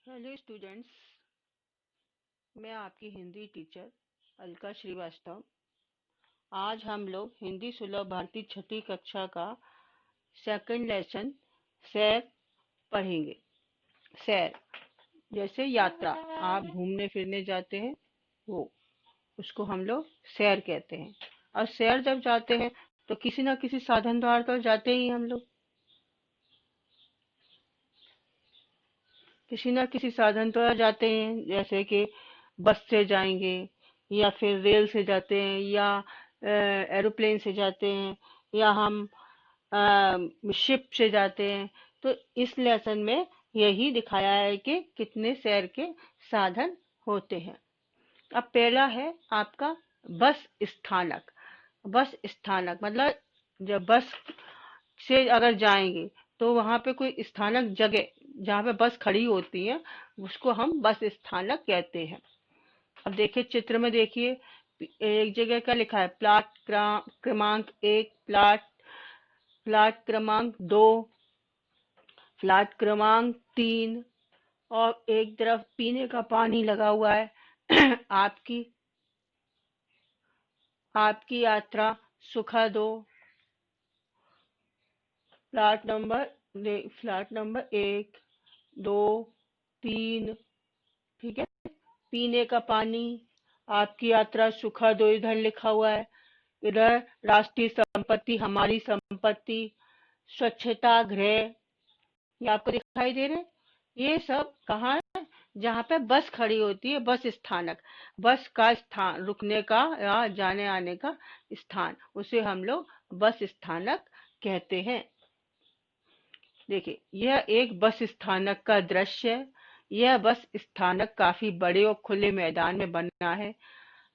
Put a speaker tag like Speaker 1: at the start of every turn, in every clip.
Speaker 1: Hello students. मैं आपकी Hindi teacher Alka Srivastava. आज हम लोग हिंदी सुलभ भारती छठी कक्षा का सेकंड लेसन सैर पढ़ेंगे। सैर जैसे यात्रा, आप घूमने फिरने जाते हैं वो, उसको हम लोग सैर कहते हैं। और सैर जब जाते हैं तो किसी ना किसी साधन द्वारा तो जाते ही हम लोग, किसी ना किसी साधन द्वारा जाते हैं। जैसे कि बस से जाएंगे, या फिर रेल से जाते हैं, या एरोप्लेन से जाते हैं, या हम शिप से जाते हैं। तो इस लेसन में यही दिखाया है कि कितने शहर के साधन होते हैं। अब पहला है आपका बस स्थानक। बस स्थानक मतलब जब बस से अगर जाएंगे तो वहां पे कोई स्थानक जगह जहाँ पे बस खड़ी होती है, उसको हम बस स्थानक कहते हैं। अब देखिए चित्र में, देखिए एक जगह क्या लिखा है, क्रमांक एक, प्लाट क्रमांक दो, फ्लैट क्रमांक तीन, और एक तरफ पीने का पानी लगा हुआ है। आपकी आपकी यात्रा सुखद हो। फ्लैट नंबर एक, दो, तीन, ठीक है। पीने का पानी, आपकी यात्रा सुखद हो, इधर लिखा हुआ है। इधर राष्ट्रीय संपत्ति हमारी संपत्ति, स्वच्छता गृह, ये आपको दिखाई दे रहे हैं। ये सब कहाँ है? जहाँ पे बस खड़ी होती है, बस स्थानक, बस का स्थान, रुकने का या जाने आने का स्थान, उसे हम लोग बस स्थानक कहते हैं। देखिए यह एक बस स्थानक का दृश्य है। यह बस स्थानक काफी बड़े और खुले मैदान में बना है।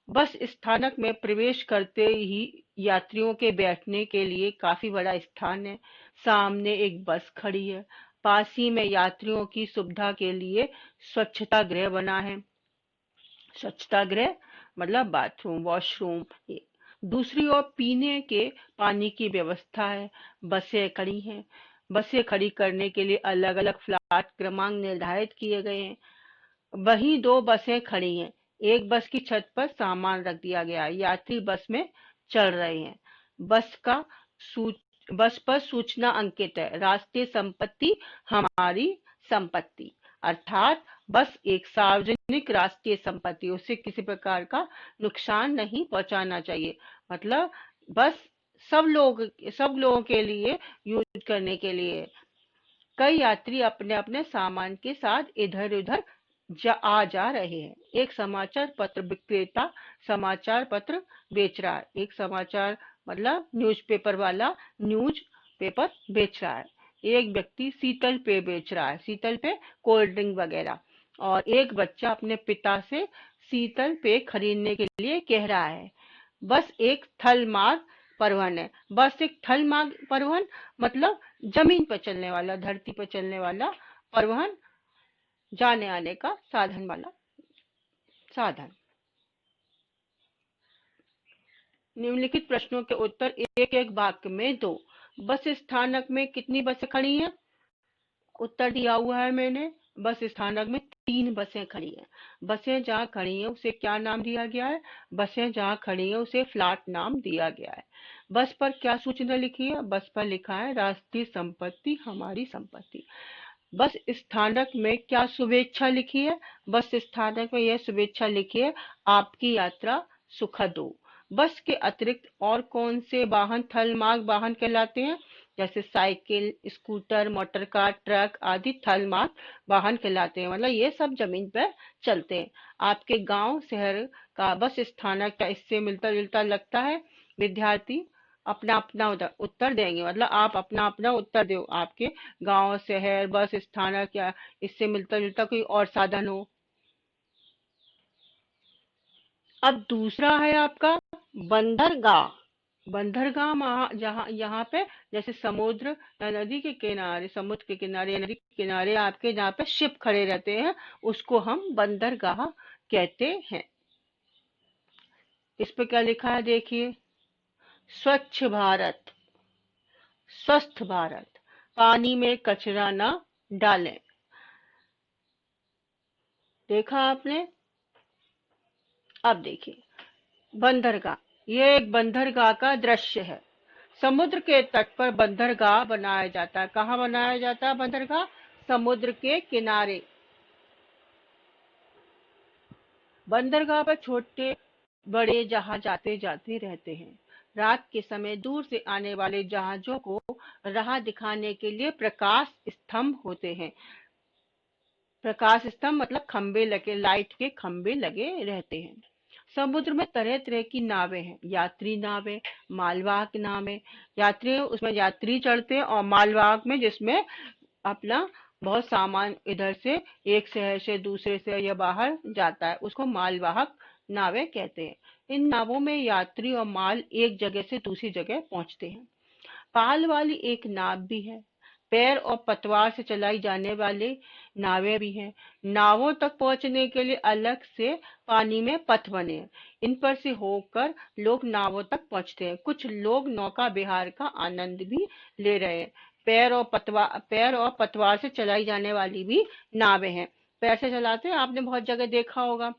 Speaker 1: बस स्थानक में प्रवेश करते ही यात्रियों के बैठने के लिए काफी बड़ा स्थान है। सामने एक बस खड़ी है। पास ही में यात्रियों की सुविधा के लिए स्वच्छता गृह बना है। स्वच्छता गृह मतलब बाथरूम, वॉशरूम। दूसरी ओर पीने के पानी की व्यवस्था है। बसें खड़ी हैं। बसें खड़ी करने के लिए अलग अलग फ्लैट क्रमांक निर्धारित किए गए हैं। वहीं दो बसें खड़ी हैं। एक बस की छत पर सामान रख दिया गया है। यात्री बस में चढ़ रहे हैं। बस का सू, बस पर सूचना अंकित है, राष्ट्रीय संपत्ति हमारी संपत्ति। अर्थात बस एक सार्वजनिक राष्ट्रीय संपत्ति, उसे किसी प्रकार का नुकसान नहीं पहुंचाना चाहिए। मतलब बस सब लोगों के लिए यूज करने के लिए। कई यात्री अपने अपने सामान के साथ इधर उधर आ जा रहे हैं। एक समाचार पत्र विक्रेता समाचार पत्र बेच रहा है। एक समाचार मतलब न्यूज़पेपर वाला न्यूज पेपर बेच रहा है। एक व्यक्ति शीतल पेय बेच रहा है, शीतल पेय कोल्ड ड्रिंक वगैरह। और एक बच्चा अपने पिता से शीतल पेय खरीदने के लिए कह रहा है। बस एक थल मार्ग परिवहन है। बस एक थल मार्ग परिवहन मतलब जमीन पर चलने वाला, धरती पर चलने वाला परिवहन, जाने आने का साधन वाला साधन। निम्नलिखित प्रश्नों के उत्तर एक एक वाक्य में दो। बस स्थानक में कितनी बसें खड़ी हैं? उत्तर दिया हुआ है मैंने। बस स्थानक में तीन बसें खड़ी हैं। बसें जहाँ खड़ी हैं उसे क्या नाम दिया गया है? बसें जहाँ खड़ी हैं उसे फ्लैट नाम दिया गया है। बस पर क्या सूचना लिखी है? बस पर लिखा है राष्ट्रीय संपत्ति हमारी संपत्ति। बस स्थानक में क्या शुभेच्छा लिखी है? बस स्थानक में यह शुभेच्छा लिखी है, आपकी यात्रा सुखद हो। बस के अतिरिक्त और कौन से वाहन थल मार्ग वाहन कहलाते हैं? जैसे cycle, scooter, motor car, truck आदि थल मार्ग वाहन कहलाते हैं। मतलब ये सब जमीन पर चलते हैं। आपके गांव शहर का बस स्थानक क्या इससे मिलता जुलता लगता है? विद्यार्थी अपना अपना उत्तर देंगे। मतलब आप अपना अपना उत्तर दो। आपके गांव शहर बस स्थानक या इससे मिलता जुलता कोई और साधन हो। अब दूसरा है आपका बंदरगाह। बंदरगाह जहाँ यहाँ पे जैसे समुद्र या नदी के किनारे, समुद्र के किनारे या नदी के किनारे आपके जहाँ पे शिप खड़े रहते हैं, उसको हम बंदरगाह कहते हैं। इस पे क्या लिखा है देखिए, स्वच्छ भारत, स्वस्थ भारत, पानी में कचरा न डालें, देखा आपने? अब देखिए बंदरगाह। ये एक बंदरगाह का दृश्य है। समुद्र के तट पर बंदरगाह बनाया जाता है। कहाँ बनाया जाता है बंदरगाह? समुद्र के किनारे। बंदरगाह पर छोटे बड़े जहाज आते जाते रहते हैं। रात के समय दूर से आने वाले जहाजों को राह दिखाने के लिए प्रकाश स्तंभ होते हैं। प्रकाश स्तंभ मतलब खंबे लगे, लाइट के खंबे लगे रहते हैं। समुद्र में तरह तरह की नावें हैं। यात्री नावें, मालवाहक नावें। यात्री उसमें यात्री चढ़ते हैं, और मालवाहक में जिसमें अपना बहुत सामान इधर से एक शहर से दूसरे शहर या बाहर जाता है, उसको मालवाहक नावें कहते हैं। इन नावों में यात्री और माल एक जगह से दूसरी जगह पहुंचते हैं। पाल वाली एक नाव भी है। पैर और पतवार से चलाई जाने वाली नावें भी हैं। नावों तक पहुंचने के लिए अलग से पानी में पथ बने हैं। इन पर से होकर लोग नावों तक पहुंचते हैं। कुछ लोग नौका विहार का आनंद भी ले रहे हैं। पैर और पतवार से चलाई जाने वाली भी नावें हैं। पैर से चलाते हैं, आपने बहुत जगह देखा होगा,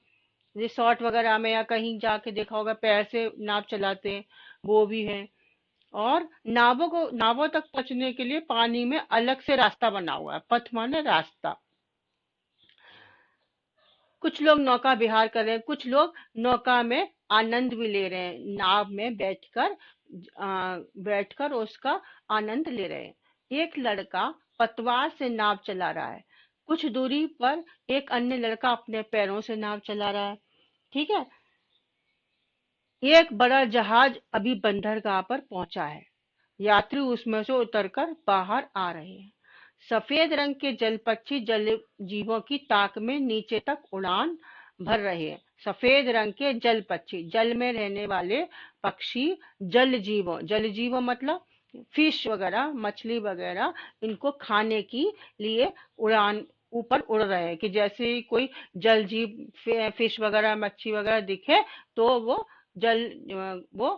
Speaker 1: रिसोर्ट वगैरह में या कहीं जाके देखा होगा, पैर से नाव चलाते हैं, वो भी है। और नावों तक पहुंचने के लिए पानी में अलग से रास्ता बना हुआ है। पथ माने रास्ता। कुछ लोग नौका विहार कर रहे हैं, कुछ लोग नौका में आनंद भी ले रहे हैं, नाव में बैठकर उसका आनंद ले रहे हैं। एक लड़का पतवार से नाव चला रहा है। कुछ दूरी पर एक अन्य लड़का अपने पैरों से नाव चला रहा है। ठीक है। एक बड़ा जहाज अभी बंदरगाह पर पहुंचा है। यात्री उसमें से उतरकर बाहर आ रहे हैं। सफेद रंग के जल पक्षी जल जीवों की ताक में नीचे तक उड़ान भर रहे हैं। सफेद रंग के जल पक्षी, जल में रहने वाले पक्षी, जल जीवों मतलब फिश वगैरह, मछली वगैरह, इनको खाने की लिए उड़ान ऊपर उड़ रहे हैं। कि जैसे ही कोई जल जीव, फिश वगैरह, मच्छी वगैरह दिखे तो जल वो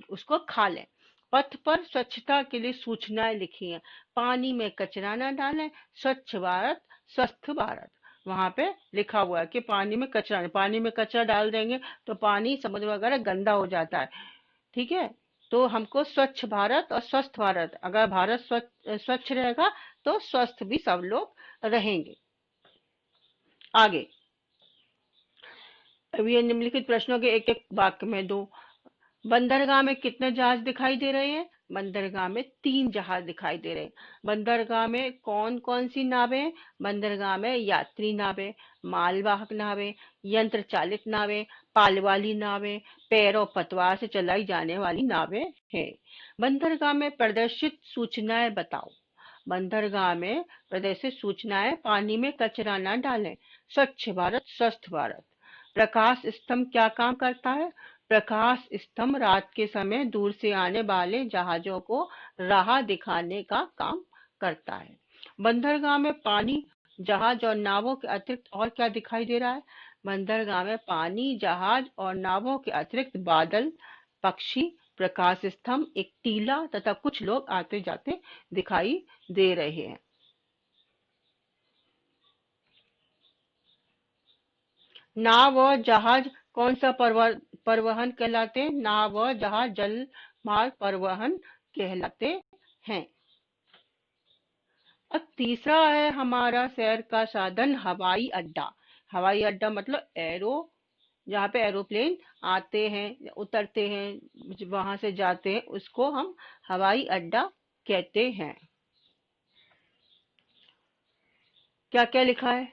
Speaker 1: उसको खा लें। पथ पर स्वच्छता के लिए सूचनाएं लिखी हैं। पानी में कचरा न डालें, स्वच्छ भारत, स्वस्थ भारत। वहां पे लिखा हुआ है कि पानी में कचरा डाल देंगे तो पानी समुद्र वगैरह गंदा हो जाता है। ठीक है। तो हमको स्वच्छ भारत और स्वस्थ भारत, अगर भारत स्वच्छ रहेगा तो स्वस्थ भी सब लोग रहेंगे। आगे, अब ये निम्नलिखित प्रश्नों के एक एक वाक्य में दो। बंदरगाह में कितने जहाज दिखाई दे रहे हैं? बंदरगाह में 3 जहाज दिखाई दे रहे हैं। बंदरगाह में कौन कौन सी नावें? बंदरगाह में यात्री नावें, मालवाहक नावें, यंत्र चालित नावें, पाल वाली नावें, पैर और पतवार से चलाई जाने वाली नावें हैं। बंदरगाह में प्रदर्शित सूचनाएं बताओ। बंदरगाह में प्रदर्शित सूचनाएं: पानी में कचरा न डालें, स्वच्छ भारत, स्वस्थ भारत। प्रकाश स्तंभ क्या काम करता है? प्रकाश स्तंभ रात के समय दूर से आने वाले जहाजों को राह दिखाने का काम करता है। बंदरगाह में पानी, जहाज और नावों के अतिरिक्त और क्या दिखाई दे रहा है? बंदरगाह में पानी, जहाज और नावों के अतिरिक्त बादल, पक्षी, प्रकाश स्तंभ, एक टीला तथा कुछ लोग आते जाते दिखाई दे रहे हैं। नाव और जहाज कौन सा परिवहन कहलाते हैं? नाव और जहाज जल मार्ग परिवहन कहलाते हैं। अब तीसरा है हमारा शहर का साधन, हवाई अड्डा। हवाई अड्डा मतलब जहाँ पे एरोप्लेन आते हैं, उतरते हैं, वहां से जाते हैं, उसको हम हवाई अड्डा कहते हैं। क्या क्या लिखा है?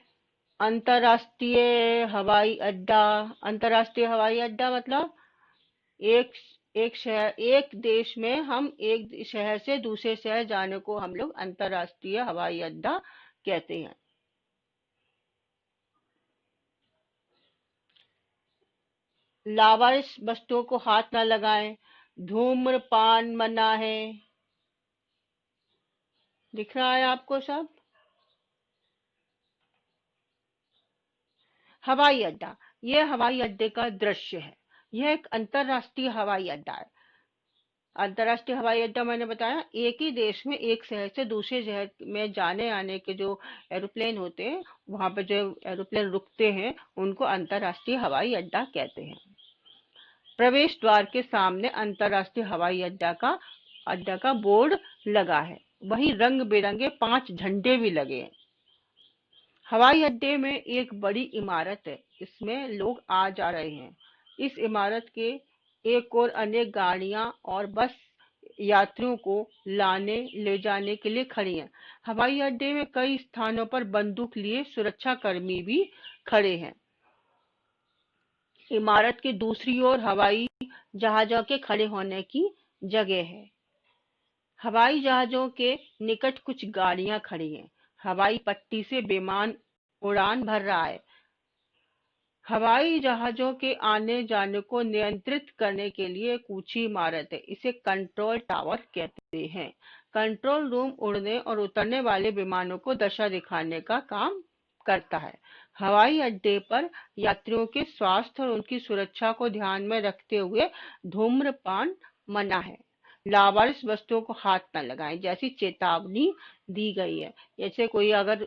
Speaker 1: अंतरराष्ट्रीय हवाई अड्डा। अंतरराष्ट्रीय हवाई अड्डा मतलब एक एक देश में हम एक शहर से दूसरे शहर जाने को हम लोग अंतरराष्ट्रीय हवाई अड्डा कहते हैं। लावारिस वस्तुओं को हाथ न लगाएं, धूम्रपान मना है। दिख रहा है आपको सब? हवाई अड्डा, यह हवाई अड्डे का दृश्य है। यह एक अंतरराष्ट्रीय हवाई अड्डा है। अंतर्राष्ट्रीय हवाई अड्डा मैंने बताया एक ही देश में एक शहर से दूसरे शहर में जाने आने के जो एरोप्लेन होते हैं, वहां पे जो एरोप्लेन रुकते हैं उनको अंतर्राष्ट्रीय हवाई अड्डा कहते हैं। प्रवेश द्वार के सामने अंतर्राष्ट्रीय हवाई अड्डा का बोर्ड लगा है। वहीं रंग बिरंगे 5 झंडे भी लगे हैं। हवाई अड्डे में एक बड़ी इमारत है, इसमें लोग आ जा रहे हैं। इस इमारत के एक और अनेक गाड़ियां और बस यात्रियों को लाने ले जाने के लिए खड़ी हैं। हवाई अड्डे में कई स्थानों पर बंदूक लिए सुरक्षा कर्मी भी खड़े हैं। इमारत की दूसरी ओर हवाई जहाजों के खड़े होने की जगह है। हवाई जहाजों के निकट कुछ गाड़ियां खड़ी हैं। हवाई पट्टी से विमान उड़ान भर रहा है। हवाई जहाजों के आने जाने को नियंत्रित करने के लिए एक ऊंची इमारत है, इसे कंट्रोल टावर कहते हैं। कंट्रोल रूम उड़ने और उतरने वाले विमानों को दशा दिखाने का काम करता है। हवाई अड्डे पर यात्रियों के स्वास्थ्य और उनकी सुरक्षा को ध्यान में रखते हुए धूम्रपान मना है। लावारिस वस्तुओं को हाथ न लगाएं जैसी चेतावनी दी गई है। जैसे कोई अगर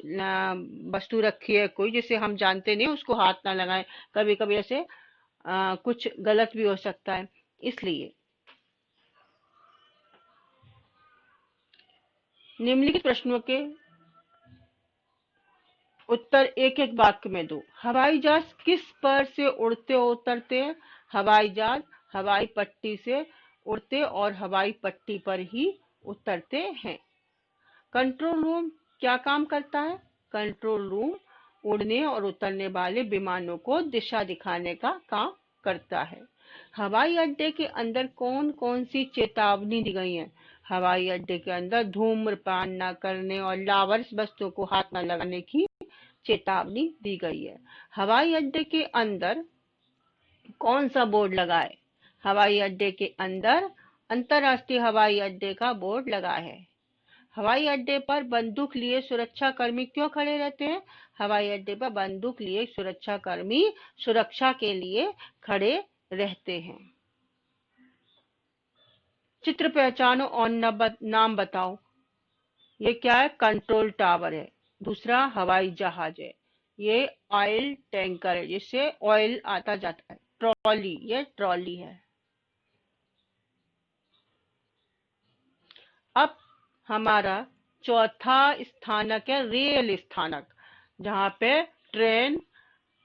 Speaker 1: वस्तु रखी है कोई जिसे हम जानते नहीं उसको हाथ ना लगाएं। कभी कभी ऐसे कुछ गलत भी हो सकता है, इसलिए निम्नलिखित प्रश्नों के उत्तर एक एक वाक्य में दो। हवाई जहाज किस पर से उड़ते उतरते हैं? हवाई जहाज हवाई पट्टी से उड़ते और हवाई पट्टी पर ही उतरते हैं। कंट्रोल रूम क्या काम करता है? कंट्रोल रूम उड़ने और उतरने वाले विमानों को दिशा दिखाने का काम करता है। हवाई अड्डे के अंदर कौन कौन सी चेतावनी दी गई है? हवाई अड्डे के अंदर धूम्रपान न करने और लावारिस वस्तुओं को हाथ न लगाने की चेतावनी दी गई है। हवाई अड्डे के अंदर कौन सा बोर्ड लगा है? हवाई अड्डे के अंदर अंतर्राष्ट्रीय हवाई अड्डे का बोर्ड लगा है। हवाई अड्डे पर बंदूक लिए सुरक्षा कर्मी क्यों खड़े रहते हैं? हवाई अड्डे पर बंदूक लिए सुरक्षा कर्मी सुरक्षा के लिए खड़े रहते हैं। चित्र पहचानो और नाम बताओ। ये क्या है? कंट्रोल टावर है। दूसरा हवाई जहाज है। ये ऑयल टैंकर है जिससे ऑयल आता जाता है। ट्रॉली, ये ट्रॉली है। अब हमारा चौथा स्थानक है रेल स्थानक, जहाँ पे ट्रेन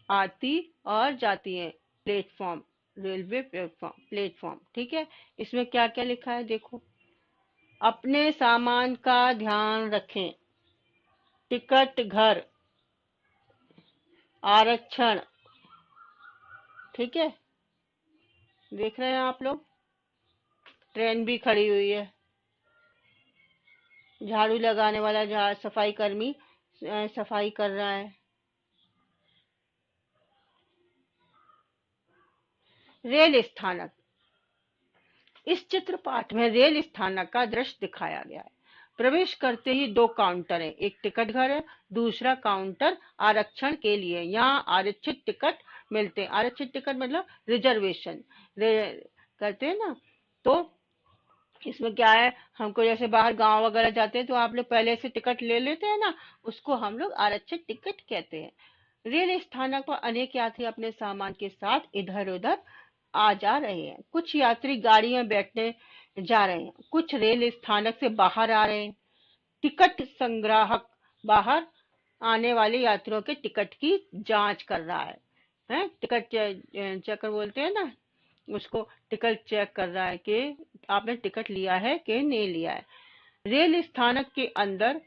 Speaker 1: आती और जाती है। प्लेटफॉर्म, रेलवे प्लेटफॉर्म, ठीक है। इसमें क्या क्या लिखा है देखो। अपने सामान का ध्यान रखें। टिकट घर, आरक्षण, ठीक है। देख रहे हैं आप लोग, ट्रेन भी खड़ी हुई है। झाड़ू लगाने वाला सफाई कर्मी सफाई कर रहा है। रेल स्थानक, इस चित्र पाठ में रेल स्थानक का दृश्य दिखाया गया है। प्रवेश करते ही 2 काउंटर है, एक टिकट घर है, दूसरा काउंटर आरक्षण के लिए। यहाँ आरक्षित टिकट मिलते हैं। आरक्षित टिकट मतलब रिजर्वेशन करते हैं ना। तो इसमें क्या है, हमको जैसे बाहर गांव वगैरह जाते हैं तो आप लोग पहले से टिकट ले लेते हैं ना, उसको हम लोग आरक्षित टिकट कहते हैं। रेल स्थानक पर अनेक यात्री अपने सामान के साथ इधर उधर आ जा रहे हैं। कुछ यात्री गाड़ी में बैठने जा रहे हैं, कुछ रेल स्थानक से बाहर आ रहे हैं। टिकट संग्राहक बाहर आने वाले यात्रियों के टिकट की जांच कर रहा है। टिकट चेकर बोलते हैं ना उसको, टिकट चेक कर रहा है कि आपने टिकट लिया है कि नहीं लिया है। रेल स्थानक के अंदर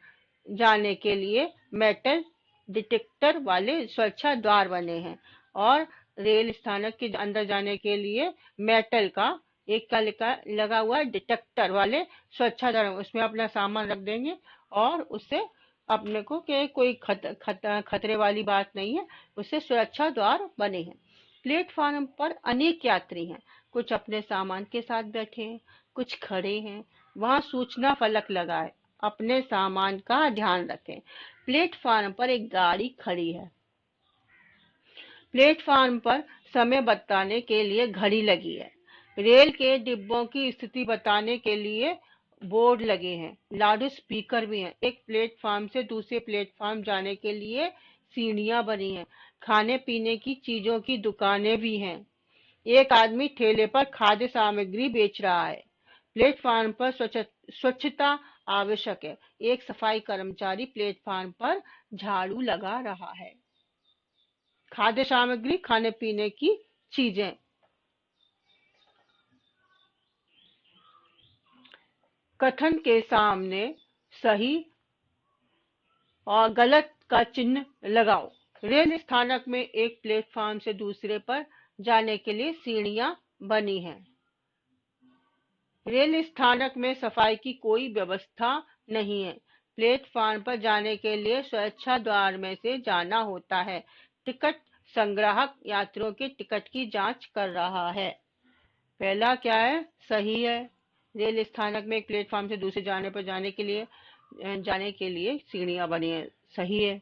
Speaker 1: जाने के लिए मेटल डिटेक्टर वाले सुरक्षा द्वार बने हैं और रेल स्थानक के अंदर जाने के लिए मेटल का एक का लगा हुआ है डिटेक्टर वाले सुरक्षा द्वार, उसमें अपना सामान रख देंगे और उससे अपने को के कोई खतरे वाली बात नहीं है, उससे सुरक्षा द्वार बने हैं। प्लेटफॉर्म पर अनेक यात्री हैं, कुछ अपने सामान के साथ बैठे हैं, कुछ खड़े हैं। वहां सूचना फलक लगा है, अपने सामान का ध्यान रखें। प्लेटफॉर्म पर एक गाड़ी खड़ी है। प्लेटफॉर्म पर समय बताने के लिए घड़ी लगी है। रेल के डिब्बों की स्थिति बताने के लिए बोर्ड लगे हैं, लाउड स्पीकर भी हैं, एक प्लेटफॉर्म से दूसरे प्लेटफॉर्म जाने के लिए सीढ़ियां बनी हैं, खाने पीने की चीजों की दुकानें भी हैं, एक आदमी ठेले पर खाद्य सामग्री बेच रहा है, प्लेटफॉर्म पर स्वच्छता आवश्यक है, एक सफाई कर्मचारी प्लेटफॉर्म पर झाड़ू लगा रहा है। खाद्य सामग्री, खाने पीने की चीजें। कथन के सामने सही और गलत का चिन्ह लगाओ। रेल स्थानक में एक प्लेटफॉर्म से दूसरे पर जाने के लिए सीढ़ियां बनी हैं। रेल स्थानक में सफाई की कोई व्यवस्था नहीं है, प्लेटफॉर्म पर जाने के लिए सुरक्षा द्वार में से जाना होता है, टिकट संग्राहक यात्रियों के टिकट की जांच कर रहा है। पहला क्या है? सही है। रेल स्थानक में एक प्लेटफॉर्म से दूसरे जाने के लिए सीढ़ियां बनी है, सही है।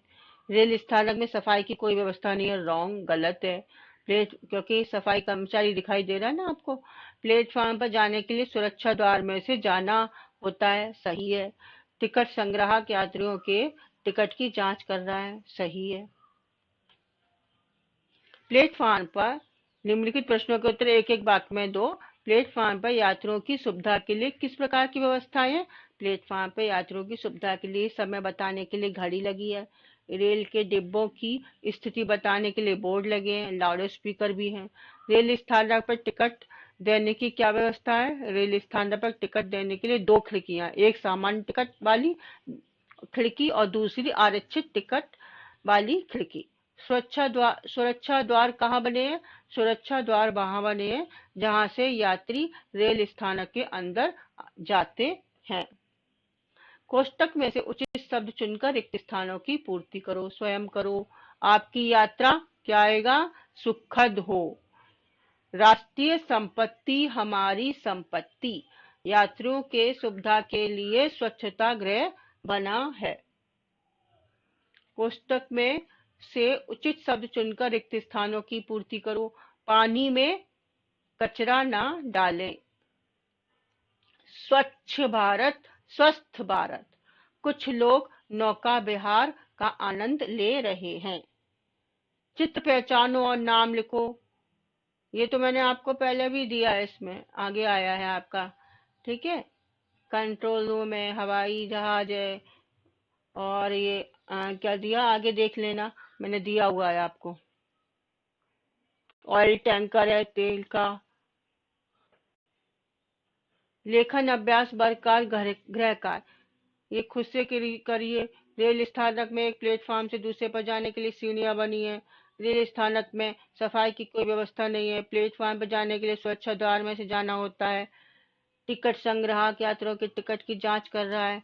Speaker 1: रेल स्थानक में सफाई की कोई व्यवस्था नहीं है, रॉन्ग, गलत है। क्योंकि सफाई कर्मचारी दिखाई दे रहा है ना आपको। प्लेटफॉर्म पर जाने के लिए सुरक्षा द्वार में से जाना होता है, सही है। टिकट संग्राहक यात्रियों के टिकट की जांच कर रहा है, सही है। प्लेटफॉर्म पर निम्नलिखित प्रश्नों के उत्तर एक एक वाक्य में दो। प्लेटफॉर्म पर यात्रियों की सुविधा के लिए किस प्रकार की व्यवस्थाएं हैं? प्लेटफॉर्म पर यात्रियों की सुविधा के लिए समय बताने के लिए घड़ी लगी है, रेल के डिब्बों की स्थिति बताने के लिए बोर्ड लगे हैं, लाउड स्पीकर भी हैं। रेल स्थानक पर टिकट देने की क्या व्यवस्था है? रेल स्थानक पर टिकट देने के लिए दो खिड़कियां, एक सामान्य टिकट वाली खिड़की और दूसरी आरक्षित टिकट वाली खिड़की। सुरक्षा द्वार कहाँ बने हैं? सुरक्षा द्वार वहां बने हैं जहां से यात्री रेल स्थानक के अंदर जाते हैं। कोष्टक में से उचित शब्द चुनकर रिक्त स्थानों की पूर्ति करो, स्वयं करो। आपकी यात्रा क्या आएगा? सुखद हो। राष्ट्रीय संपत्ति हमारी संपत्ति, यात्रियों के सुविधा के लिए स्वच्छता गृह बना है। कोष्टक में से उचित शब्द चुनकर रिक्त स्थानों की पूर्ति करो। पानी में कचरा ना डालें। स्वच्छ भारत, स्वस्थ भारत। कुछ लोग नौका विहार का आनंद ले रहे हैं। चित्र पहचानो और नाम लिखो। ये तो मैंने आपको पहले भी दिया है, इसमें आगे आया है आपका, ठीक है। कंट्रोल रूम है, हवाई जहाज है, और ये क्या दिया आगे देख लेना, मैंने दिया हुआ है आपको। ऑयल टैंकर है, तेल का। लेखन अभ्यास वर्गकार गृह कार्य, ये खुद से करिए। रेल स्थानक में एक प्लेटफॉर्म से दूसरे पर जाने के लिए सीढ़ियां बनी है, रेल स्थानक में सफाई की कोई व्यवस्था नहीं है, प्लेटफॉर्म पर जाने के लिए सुरक्षा द्वार में से जाना होता है, टिकट संग्राहक यात्रियों के टिकट की जांच कर रहा है,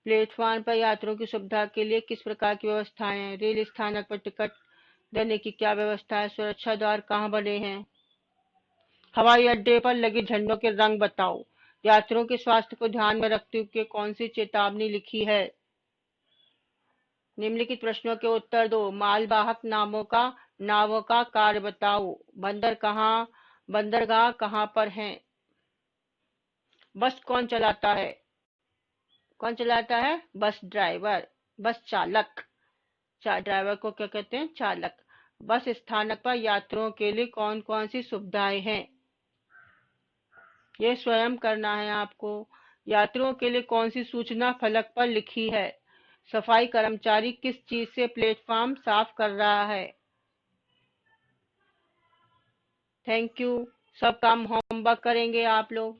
Speaker 1: प्लेटफॉर्म पर यात्रियों की सुविधा के लिए किस प्रकार की व्यवस्थाएं हैं, रेल स्थानक पर टिकट देने की क्या व्यवस्था है, सुरक्षा द्वार कहाँ बने हैं, हवाई अड्डे पर लगे झंडों के रंग बताओ, यात्रियों के स्वास्थ्य को ध्यान में रखते हुए कौन सी चेतावनी लिखी है। निम्नलिखित प्रश्नों के उत्तर दो। मालवाहक नावों का कार्य बताओ। बंदरगाह कहाँ पर है। बस कौन चलाता है? कौन चलाता है? बस ड्राइवर, बस चालक। ड्राइवर को क्या कहते हैं? चालक। बस स्थानक पर यात्रियों के लिए कौन कौन सी सुविधाएं हैं, ये स्वयं करना है आपको। यात्रियों के लिए कौन सी सूचना फलक पर लिखी है। सफाई कर्मचारी किस चीज से प्लेटफॉर्म साफ कर रहा है। Thank you. सब काम होमवर्क करेंगे आप लोग।